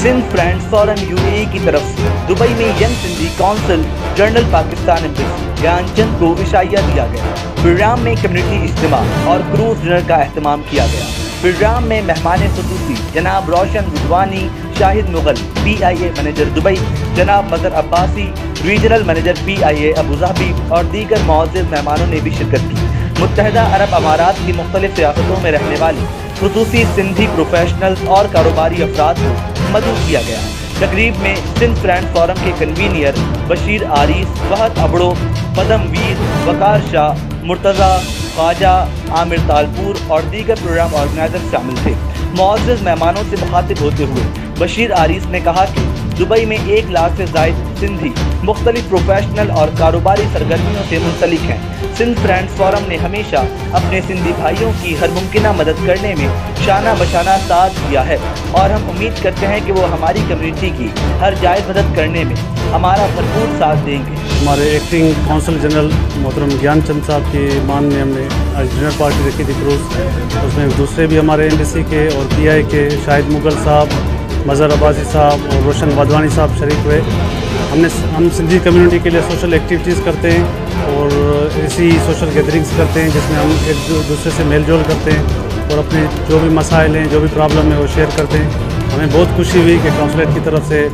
Sindh friends forum UAE की तरफ से दुबई में young Sindhi council general Pakistan embassy Gyanchand को इशाइया दिया गया। प्रोग्राम में कम्युनिटी इज्तिमा और क्रूज डिनर का एहतमाम किया गया। प्रोग्राम में मेहमान खुसूसी जनाब Roshan Budhwani, Shahid Mughal PIA manager Dubai, जनाब Mazhar Abbasi regional manager PIA Abu Dhabi और दीगर मुअज़्ज़िज़ मेहमानों ने भी शिरकत की। मुत्तहिदा अरब अमारात की मुख्तलिफ रियासतों में रहने वाली खुसूसी सिंधी प्रोफेशनल्स और कारोबारी अफराद को मदऊ किया गया। तकरीब में सिंध फ्रेंड्स फोरम के कन्वीनियर बशीर आरिस, फहद अबड़ो, पदम वीर, वकार शाह, मुर्तज़ा, ख्वाजा, आमिर तालपुर और दीगर प्रोग्राम ऑर्गेनाइजर शामिल थे। मुअज़्ज़िज़ मेहमानों से मुखातिब होते हुए बशीर आरिस ने कहा कि दुबई में 1 लाख से ज़ायद सिंधी मुख्तलिफ प्रोफेशनल और कारोबारी सरगर्मियों से मुंसलिक हैं। सिंध फ्रेंड्स फोरम ने हमेशा अपने सिंधी भाइयों की हर मुमकिन मदद करने में शाना बशाना साथ दिया है और हम उम्मीद करते हैं कि वो हमारी कम्युनिटी की हर जायज़ मदद करने में हमारा भरपूर साथ देंगे। हमारे एक्टिंग काउंसिल जनरल मोहतरम ज्ञानचंद साहब की मान में हमने आज डिनर पार्टी रखी थी क्रूज। उसमें दूसरे भी हमारे एम्बेसी के और PI के शाहिद मुगल साहब, मजहर अब्बासी साहब और रोशन वाधवानी साहब शरीक हुए। हम सिंधी कम्युनिटी के लिए सोशल एक्टिविटीज़ करते हैं और ऐसी सोशल गैदरिंग्स करते हैं जिसमें हम एक दूसरे से मेल जोल करते हैं और अपने जो भी मसाइल हैं, जो भी प्रॉब्लम है वो शेयर करते हैं। हमें बहुत खुशी हुई कि काउंसलेट की तरफ से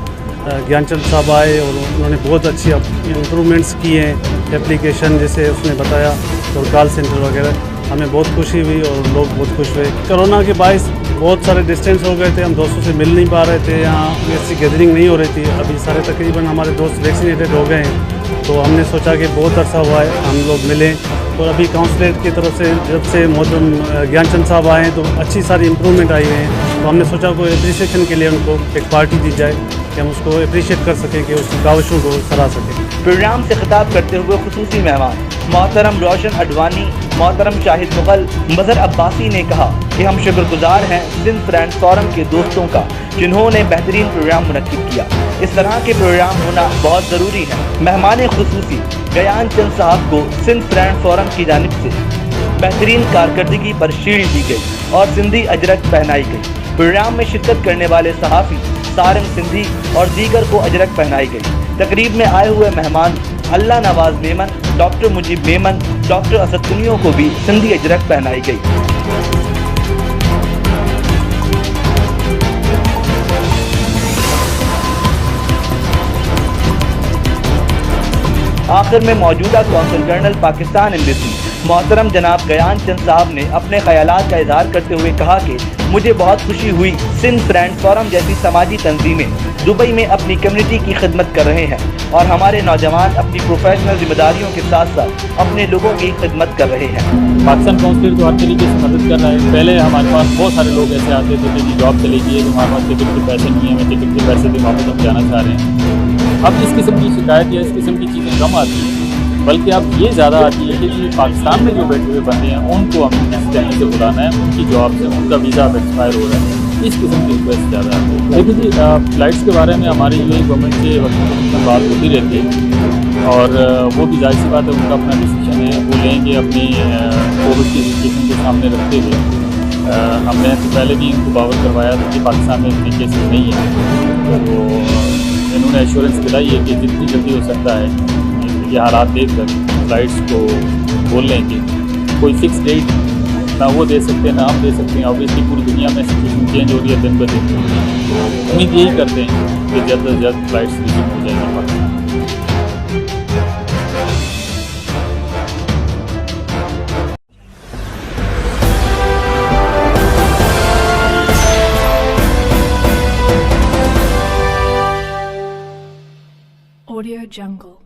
ज्ञानचंद साहब आए और उन्होंने बहुत अच्छी इम्प्रूवमेंट्स किए हैं, एप्लीकेशन जैसे उसने बताया और कॉल सेंटर वगैरह। हमें बहुत खुशी हुई और लोग बहुत खुश हुए। कोरोना के बायस बहुत सारे डिस्टेंस हो गए थे, हम दोस्तों से मिल नहीं पा रहे थे, यहाँ ऐसी गैदरिंग नहीं हो रही थी। अभी सारे तकरीबन हमारे दोस्त वैक्सीनेटेड हो गए हैं, तो हमने सोचा कि बहुत अरसा हुआ है हम लोग मिलें। और अभी काउंसलेट की तरफ से जब से मोहतरम ज्ञानचंद साहब आए हैं तो अच्छी सारी इम्प्रूवमेंट आई हैं, तो हमने सोचा कोई एप्रिसिएशन के लिए उनको एक पार्टी दी जाए कि हम उसको अप्रिशिएट कर सकें, कि उसकी काविशों को सराह सकें। प्रोग्राम से खिताब करते हुए खुसूसी मेहमान मोहतरम रोशन अडवाणी, मोहतरम शाहिद मुगल, मजहर अब्बासी ने कहा कि हम शुक्रगुजार हैं सिंध फ्रेंड्स फोरम के दोस्तों का जिन्होंने बेहतरीन प्रोग्राम मुनक्किद किया। इस तरह के प्रोग्राम होना बहुत ज़रूरी है। मेहमान खुसूसी ज्ञानचंद साहब को सिंध फ्रेंड्स फोरम की जानिब से बेहतरीन कारकर्दगी पर शील्ड दी गई और सिंधी अजरक पहनाई गई। प्रोग्राम में शिरकत करने वाले सहाफ़ी सारंग सिंधी और दीगर को अजरक पहनाई गई। तकरीब में आए हुए मेहमान अल्लाह नवाज मेमन, डॉक्टर मुजीब मेमन, डॉक्टर असद कुनियों को भी सिंधी अजरक पहनाई गई। आखिर में मौजूदा कौंसल जनरल पाकिस्तान एम्बेसी मोहतरम जनाब ज्ञानचंद साहब ने अपने ख्यालात का इजहार करते हुए कहा कि मुझे बहुत खुशी हुई सिंध फ्रेंड्स फोरम जैसी समाजी तंजीमें दुबई में अपनी कम्युनिटी की खिदमत कर रहे हैं और हमारे नौजवान अपनी प्रोफेशनल जिम्मेदारियों के साथ साथ अपने लोगों की खिदमत कर रहे हैं। पाकिस्तान काउंसिल तो हर तरीके से मदद कर रहा है। पहले हमारे पास बहुत सारे लोग ऐसे आते थे कि जॉब चली गई है, तो हमारे पास टिकट के पैसे नहीं है, हमें टिकट के पैसे भी वापस हम जाना चाह रहे हैं। अब इस किस्म की शिकायत या इस किस्म की चीज़ें कम आती हैं, बल्कि अब ये ज़्यादा आती है कि पाकिस्तान में जो बैठे हुए बंदे हैं उनको हमें किस तरह से बुलाना है, उनकी जॉब से उनका वीज़ा अब एक्सपायर हो रहा है, इस किस्म की रिक्वेस्ट ज़्यादा आती है। देखिए जी, फ़्लाइट्स के बारे में हमारी यूएई गवर्नमेंट से वक्त बात होती रहती है और वो भी जाहिर सी बात है, उनका अपना डिसीजन है, वो लेंगे अपनी कोविड की सिचुएशन को सामने रखते हुए। हमने तो पहले भी इनको बावर करवाया था कि पाकिस्तान में इतने केसेस नहीं है, तो इन्होंने एश्योरेंस दिलाई है कि जितनी जल्दी हो सकता है ये हालात देख कर फ़्लाइट्स को बोल लें कि कोई फिक्स डेट ना वो दे सकते हैं ना हम दे सकते हैं। ऑब्वियसली पूरी दुनिया में सिचुएशन चेंज हो रही है दिन ब दिन, तो उम्मीद यही करते हैं कि जल्द से जल्द फ़्लाइट्स रिज्यूम हो जाएंगी पाकिस्तान। Audio Jungle.